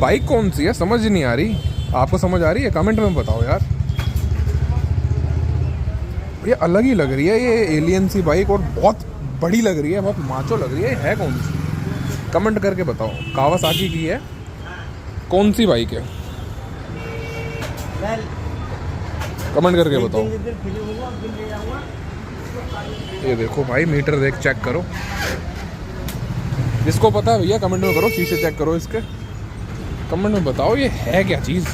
Bike कौन सी है समझ नहीं आ रही। आपको समझ आ रही है? कमेंट में बताओ यार। ये अलग ही लग रही है ये एलियन सी बाइक, और बहुत बड़ी लग रही है, बहुत माचो लग रही है कौन सी? कमेंट करके बताओ। कावासाकी की है, कौन सी बाइक है? कमेंट करके बताओ। ये देखो भाई, मीटर देख, चेक करो। जिसको पता है भैया कमेंट में करो, शीशे चेक करो इसके, कमेंट में बताओ ये है क्या चीज़।